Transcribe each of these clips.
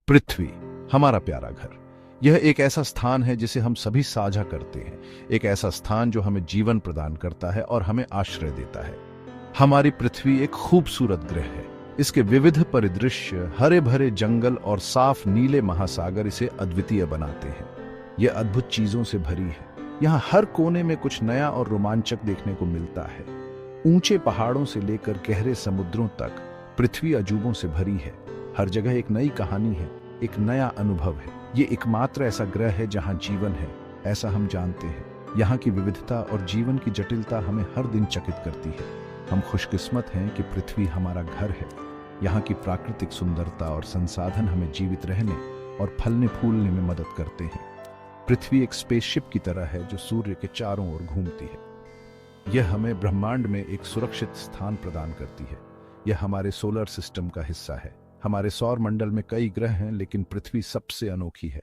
पृथ्वी, हमारा प्यारा घर। यह एक ऐसा स्थान है जिसे हम सभी साझा करते हैं, एक ऐसा स्थान जो हमें जीवन प्रदान करता है और हमें आश्रय देता है। हमारी पृथ्वी एक खूबसूरत ग्रह है। इसके विविध परिदृश्य, हरे भरे जंगल और साफ नीले महासागर इसे अद्वितीय बनाते हैं। यह अद्भुत चीजों से भरी है। यहाँ हर कोने में कुछ नया और रोमांचक देखने को मिलता है। ऊंचे पहाड़ों से लेकर गहरे समुद्रों तक पृथ्वी अजूबों से भरी है। हर जगह एक नई कहानी है, एक नया अनुभव है। ये एकमात्र ऐसा ग्रह है जहाँ जीवन है, ऐसा हम जानते हैं। यहाँ की विविधता और जीवन की जटिलता हमें हर दिन चकित करती है। हम खुशकिस्मत हैं कि पृथ्वी हमारा घर है। यहाँ की प्राकृतिक सुंदरता और संसाधन हमें जीवित रहने और फलने फूलने में मदद करते हैं। पृथ्वी एक स्पेसशिप की तरह है जो सूर्य के चारों ओर घूमती है। यह हमें ब्रह्मांड में एक सुरक्षित स्थान प्रदान करती है। यह हमारे सोलर सिस्टम का हिस्सा है। हमारे सौर मंडल में कई ग्रह हैं, लेकिन पृथ्वी सबसे अनोखी है।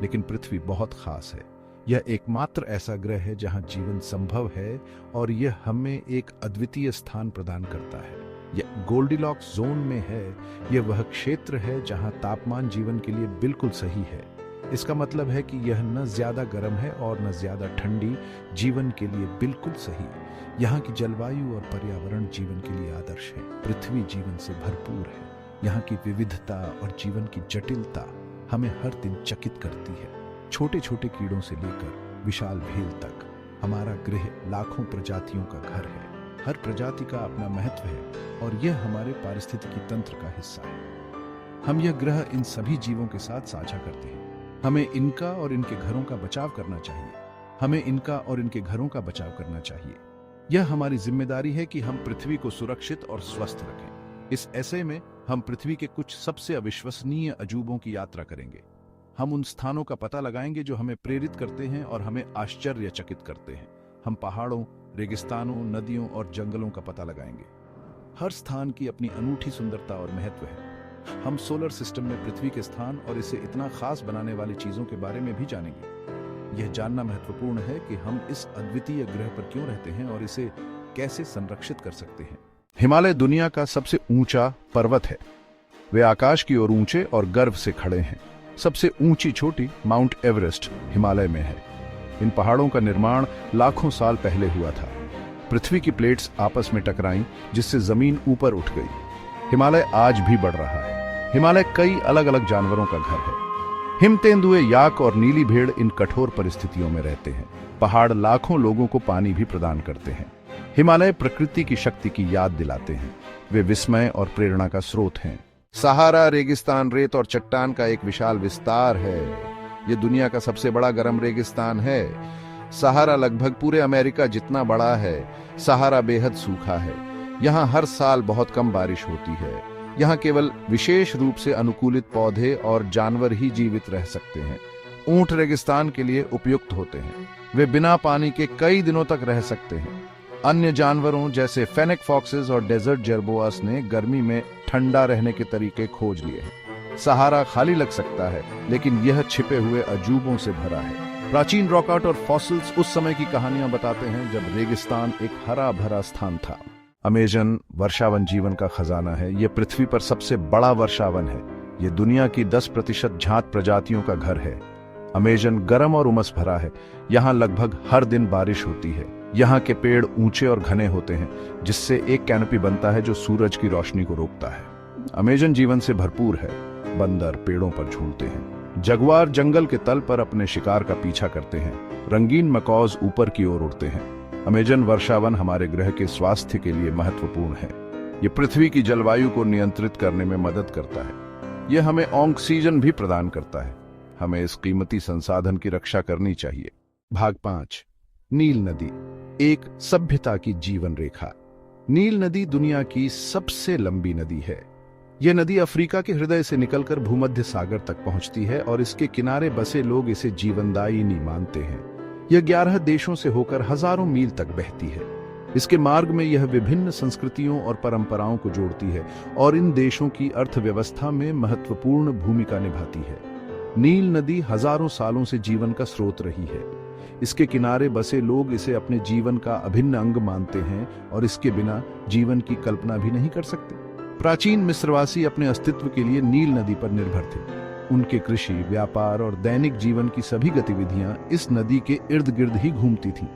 लेकिन पृथ्वी बहुत खास है। यह एकमात्र ऐसा ग्रह है जहां जीवन संभव है और यह हमें एक अद्वितीय स्थान प्रदान करता है। यह गोल्डीलॉक्स जोन में है। यह वह क्षेत्र है जहां तापमान जीवन के लिए बिल्कुल सही है। इसका मतलब है कि यह न ज्यादा गर्म है और न ज्यादा ठंडी, जीवन के लिए बिल्कुल सही। यहाँ की जलवायु और पर्यावरण जीवन के लिए आदर्श है। पृथ्वी जीवन से भरपूर है। यहाँ की विविधता और जीवन की जटिलता हमें हर दिन चकित करती है। छोटे छोटे कीड़ों से लेकर विशाल भेल तक हमारा ग्रह लाखों प्रजातियों का घर है। हर प्रजाति का अपना महत्व है और यह हमारे पारिस्थितिकी तंत्र का हिस्सा है। हम यह ग्रह इन सभी जीवों के साथ साझा करते हैं। हमें इनका और इनके घरों का बचाव करना चाहिए। हमें इनका और इनके घरों का बचाव करना चाहिए। यह हमारी जिम्मेदारी है कि हम पृथ्वी को सुरक्षित और स्वस्थ रखें। इस ऐसे में हम पृथ्वी के कुछ सबसे अविश्वसनीय अजूबों की यात्रा करेंगे। हम उन स्थानों का पता लगाएंगे जो हमें प्रेरित करते हैं और हमें आश्चर्यचकित करते हैं। हम पहाड़ों, रेगिस्तानों, नदियों और जंगलों का पता लगाएंगे। हर स्थान की अपनी अनूठी सुंदरता और महत्व है। हम सोलर सिस्टम में पृथ्वी के स्थान और इसे इतना खास बनाने वाली चीजों के बारे में भी जानेंगे। यह जानना महत्वपूर्ण है कि हम इस अद्वितीय ग्रह पर क्यों रहते हैं और इसे कैसे संरक्षित कर सकते हैं। हिमालय दुनिया का सबसे ऊंचा पर्वत है। वे आकाश की ओर ऊंचे और गर्व से खड़े हैं। सबसे ऊंची चोटी माउंट एवरेस्ट हिमालय में है। इन पहाड़ों का निर्माण लाखों साल पहले हुआ था। पृथ्वी की प्लेट्स आपस में टकराईं, जिससे जमीन ऊपर उठ गई। हिमालय आज भी बढ़ रहा है। हिमालय कई अलग अलग जानवरों का घर है। हिम तेंदुए, याक और नीली भेड़ इन कठोर परिस्थितियों में रहते हैं। पहाड़ लाखों लोगों को पानी भी प्रदान करते हैं। हिमालय प्रकृति की शक्ति की याद दिलाते हैं। वे विस्मय और प्रेरणा का स्रोत हैं। सहारा रेगिस्तान रेत और चट्टान का एक विशाल विस्तार है। यह दुनिया का सबसे बड़ा गर्म रेगिस्तान है। सहारा लगभग पूरे अमेरिका जितना बड़ा है। सहारा बेहद सूखा है। यहाँ हर साल बहुत कम बारिश होती है। यहाँ केवल विशेष रूप से अनुकूलित पौधे और जानवर ही जीवित रह सकते हैं। ऊंट रेगिस्तान के लिए उपयुक्त होते हैं। वे बिना पानी के कई दिनों तक रह सकते हैं। अन्य जानवरों जैसे फेनेक फॉक्सेस और डेजर्ट जेरबोआस ने गर्मी में ठंडा रहने के तरीके खोज लिए हैं। सहारा खाली लग सकता है, लेकिन यह छिपे हुए अजूबों से भरा है। प्राचीन रॉक आर्ट और फॉसिल्स उस समय की कहानियां बताते हैं जब रेगिस्तान एक हरा भरा स्थान था। अमेजन वर्षावन जीवन का खजाना है। यह पृथ्वी पर सबसे बड़ा वर्षावन है। यह दुनिया की 10% झांत प्रजातियों का घर है। अमेजन गर्म और उमस भरा है। यहाँ लगभग हर दिन बारिश होती है। यहाँ के पेड़ ऊंचे और घने होते हैं, जिससे एक कैनोपी बनता है जो सूरज की रोशनी को रोकता है। अमेजन जीवन से भरपूर है। बंदर पेड़ों पर झूलते हैं। जगुआर जंगल के तल पर अपने शिकार का पीछा करते हैं। रंगीन मकौज ऊपर की ओर उड़ते हैं। अमेजन वर्षावन हमारे ग्रह के स्वास्थ्य के लिए महत्वपूर्ण है। ये पृथ्वी की जलवायु को नियंत्रित करने में मदद करता है। यह हमें ऑक्सीजन भी प्रदान करता है। हमें इस कीमती संसाधन की रक्षा करनी चाहिए। भाग 5, नील नदी, एक सभ्यता की जीवन रेखा। नील नदी दुनिया की सबसे लंबी नदी है। यह नदी अफ्रीका के हृदय से निकलकर भूमध्य सागर तक पहुंचती है और इसके किनारे बसे लोग इसे जीवनदायिनी मानते हैं। यह 11 देशों से होकर हजारों मील तक बहती है। इसके मार्ग में यह विभिन्न संस्कृतियों और परंपराओं को जोड़ती है और इन देशों की अर्थव्यवस्था में महत्वपूर्ण भूमिका निभाती है। नील नदी हजारों सालों से जीवन का स्रोत रही है। इसके किनारे बसे लोग इसे अपने जीवन का अभिन्न अंग मानते हैं और इसके बिना जीवन की कल्पना भी नहीं कर सकते। प्राचीन मिस्रवासी अपने अस्तित्व के लिए नील नदी पर निर्भर थे। उनके कृषि, व्यापार और दैनिक जीवन की सभी गतिविधियां इस नदी के इर्द गिर्द ही घूमती थीं।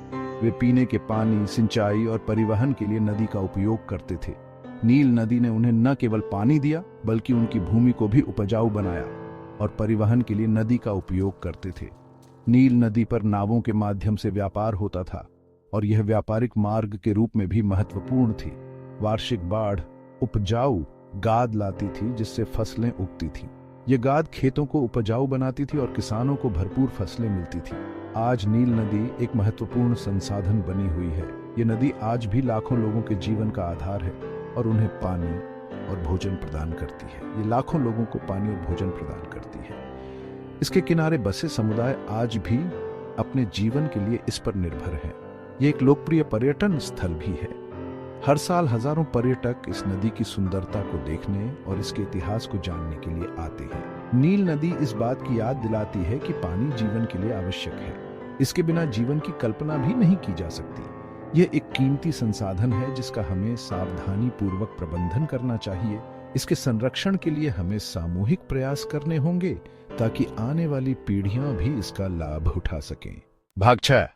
वे पीने के पानी, सिंचाई और परिवहन के लिए नदी का उपयोग करते थे। नील नदी ने उन्हें न केवल पानी दिया बल्कि उनकी भूमि को भी उपजाऊ बनाया और परिवहन के लिए नदी का उपयोग करते थे। नील नदी पर नावों के माध्यम से व्यापार होता था और यह व्यापारिक मार्ग के रूप में भी महत्वपूर्ण थी। वार्षिक बाढ़ उपजाऊ गाद लाती थी जिससे फसलें उगती थीं। ये गाद खेतों को उपजाऊ बनाती थी और किसानों को भरपूर फसलें मिलती थी। आज नील नदी एक महत्वपूर्ण संसाधन बनी हुई है। ये नदी आज भी लाखों लोगों के जीवन का आधार है और उन्हें पानी और भोजन प्रदान करती है। ये लाखों लोगों को पानी और भोजन प्रदान करती है। इसके किनारे बसे समुदाय आज भी अपने जीवन के लिए इस पर निर्भर हैं। ये एक लोकप्रिय पर्यटन स्थल भी है। हर साल हजारों पर्यटक इस नदी की सुंदरता को देखने और इसके इतिहास को जानने के लिए आते हैं। नील नदी इस बात की याद दिलाती है कि पानी जीवन के लिए आवश्यक है। इसके बिना जीवन की कल्पना भी नहीं की जा सकती। यह एक कीमती संसाधन है जिसका हमें सावधानी पूर्वक प्रबंधन करना चाहिए। इसके संरक्षण के लिए हमें सामूहिक प्रयास करने होंगे ताकि आने वाली पीढ़ियां भी इसका लाभ उठा सकें। भाग 6,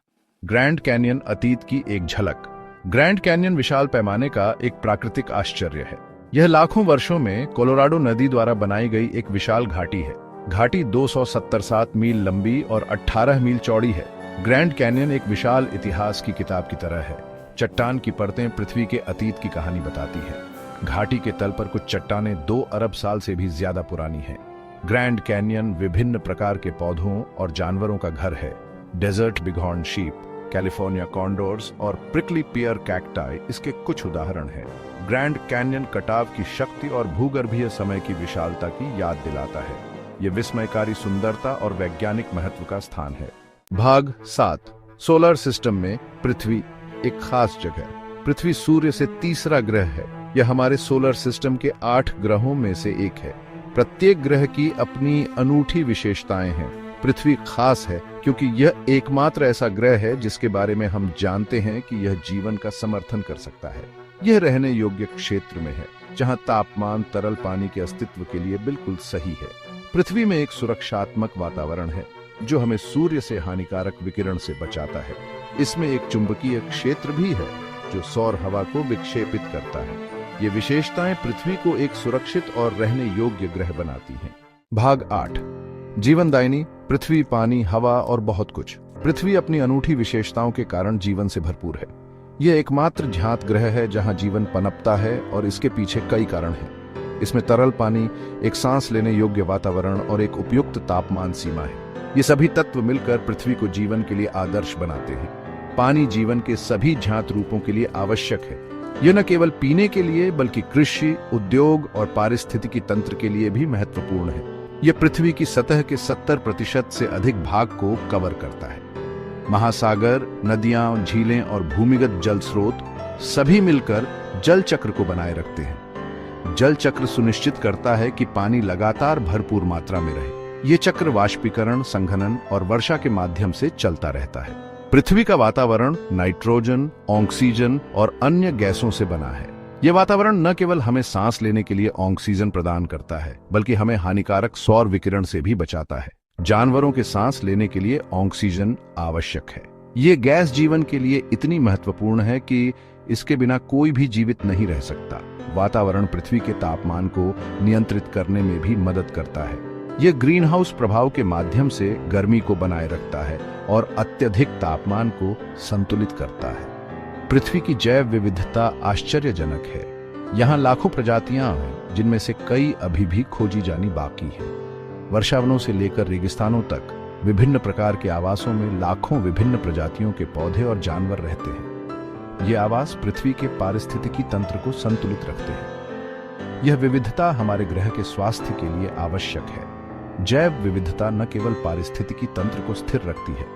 ग्रैंड कैनियन अतीत की एक झलक। ग्रैंड कैनियन विशाल पैमाने का एक प्राकृतिक आश्चर्य है। यह लाखों वर्षों में कोलोराडो नदी द्वारा बनाई गई एक विशाल घाटी है। घाटी 277 मील लंबी और 18 मील चौड़ी है। ग्रैंड कैनियन एक विशाल इतिहास की किताब की तरह है। चट्टान की परतें पृथ्वी के अतीत की कहानी बताती है। घाटी के तल पर कुछ चट्टानें 2 अरब साल से भी ज्यादा पुरानी हैं। ग्रैंड कैनियन विभिन्न प्रकार के पौधों और जानवरों का घर है। डेजर्ट बिघॉर्न शीप, कैलिफोर्निया कॉन्डोर्स और प्रिकली पियर कैक्टाई इसके कुछ उदाहरण हैं। ग्रैंड कैनियन कटाव की शक्ति और भूगर्भीय समय की विशालता की याद दिलाता है। यह विस्मयकारी सुंदरता और वैज्ञानिक महत्व का स्थान है। भाग 7, सोलर सिस्टम में पृथ्वी एक खास जगह। पृथ्वी सूर्य से तीसरा ग्रह है। यह हमारे सोलर सिस्टम के 8 ग्रहों में से एक है। प्रत्येक ग्रह की अपनी अनूठी विशेषताएं हैं। पृथ्वी खास है क्योंकि यह एकमात्र ऐसा ग्रह है जिसके बारे में हम जानते हैं कि यह जीवन का समर्थन कर सकता है। यह रहने योग्य क्षेत्र में है जहां तापमान तरल पानी के अस्तित्व के लिए बिल्कुल सही है। पृथ्वी में एक सुरक्षात्मक वातावरण है जो हमें सूर्य से हानिकारक विकिरण से बचाता है। इसमें एक चुंबकीय क्षेत्र भी है जो सौर हवा को विक्षेपित करता है। ये विशेषताएं पृथ्वी को एक सुरक्षित और रहने योग्य ग्रह बनाती हैं। भाग 8, जीवनदायिनी पृथ्वी, पानी, हवा और बहुत कुछ। पृथ्वी अपनी अनूठी विशेषताओं के कारण जीवन से भरपूर है। यह एकमात्र ज्ञात ग्रह है जहां जीवन पनपता है और इसके पीछे कई कारण हैं। इसमें तरल पानी, एक सांस लेने योग्य वातावरण और एक उपयुक्त तापमान सीमा है। ये सभी तत्व मिलकर पृथ्वी को जीवन के लिए आदर्श बनाते हैं। पानी जीवन के सभी ज्ञात रूपों के लिए आवश्यक है। यह न केवल पीने के लिए बल्कि कृषि, उद्योग और पारिस्थितिकी तंत्र के लिए भी महत्वपूर्ण है। यह पृथ्वी की सतह के 70% से अधिक भाग को कवर करता है। महासागर, नदियां, झीलें और भूमिगत जल स्रोत सभी मिलकर जल चक्र को बनाए रखते हैं। जल चक्र सुनिश्चित करता है कि पानी लगातार भरपूर मात्रा में रहे। ये चक्र वाष्पीकरण, संघनन और वर्षा के माध्यम से चलता रहता है। पृथ्वी का वातावरण नाइट्रोजन, ऑक्सीजन और अन्य गैसों से बना है। यह वातावरण न केवल हमें सांस लेने के लिए ऑक्सीजन प्रदान करता है बल्कि हमें हानिकारक सौर विकिरण से भी बचाता है। जानवरों के सांस लेने के लिए ऑक्सीजन आवश्यक है। ये गैस जीवन के लिए इतनी महत्वपूर्ण है कि इसके बिना कोई भी जीवित नहीं रह सकता। वातावरण पृथ्वी के तापमान को नियंत्रित करने में भी मदद करता है। यह ग्रीन हाउस प्रभाव के माध्यम से गर्मी को बनाए रखता है और अत्यधिक तापमान को संतुलित करता है। पृथ्वी की जैव विविधता आश्चर्यजनक है। यहाँ लाखों प्रजातियां हैं जिनमें से कई अभी भी खोजी जानी बाकी है। वर्षावनों से लेकर रेगिस्तानों तक विभिन्न प्रकार के आवासों में लाखों विभिन्न प्रजातियों के पौधे और जानवर रहते हैं। ये आवास पृथ्वी के पारिस्थितिकी तंत्र को संतुलित रखते हैं। यह विविधता हमारे ग्रह के स्वास्थ्य के लिए आवश्यक है। जैव विविधता न केवल पारिस्थितिकी तंत्र को स्थिर रखती है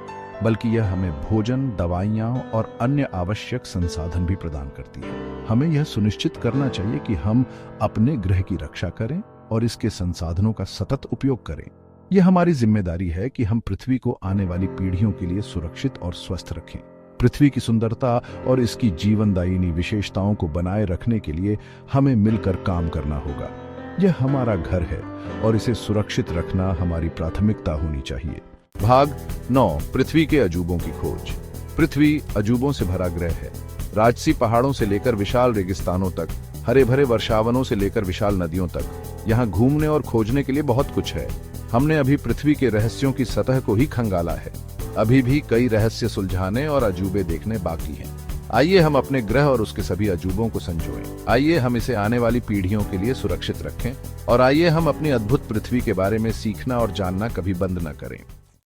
बल्कि यह हमें भोजन, दवाइयां और अन्य आवश्यक संसाधन भी प्रदान करती है। हमें यह सुनिश्चित करना चाहिए कि हम अपने ग्रह की रक्षा करें और इसके संसाधनों का सतत उपयोग करें। यह हमारी जिम्मेदारी है कि हम पृथ्वी को आने वाली पीढ़ियों के लिए सुरक्षित और स्वस्थ रखें। पृथ्वी की सुंदरता और इसकी जीवनदायिनी विशेषताओं को बनाए रखने के लिए हमें मिलकर काम करना होगा। यह हमारा घर है और इसे सुरक्षित रखना हमारी प्राथमिकता होनी चाहिए। भाग 9, पृथ्वी के अजूबों की खोज। पृथ्वी अजूबों से भरा ग्रह है। राजसी पहाड़ों से लेकर विशाल रेगिस्तानों तक, हरे भरे वर्षावनों से लेकर विशाल नदियों तक, यहाँ घूमने और खोजने के लिए बहुत कुछ है। हमने अभी पृथ्वी के रहस्यों की सतह को ही खंगाला है। अभी भी कई रहस्य सुलझाने और अजूबे देखने बाकी हैं। आइए हम अपने ग्रह और उसके सभी अजूबों को संजोएं। आइए हम इसे आने वाली पीढ़ियों के लिए सुरक्षित रखें और आइए हम अपनी अद्भुत पृथ्वी के बारे में सीखना और जानना कभी बंद न करें।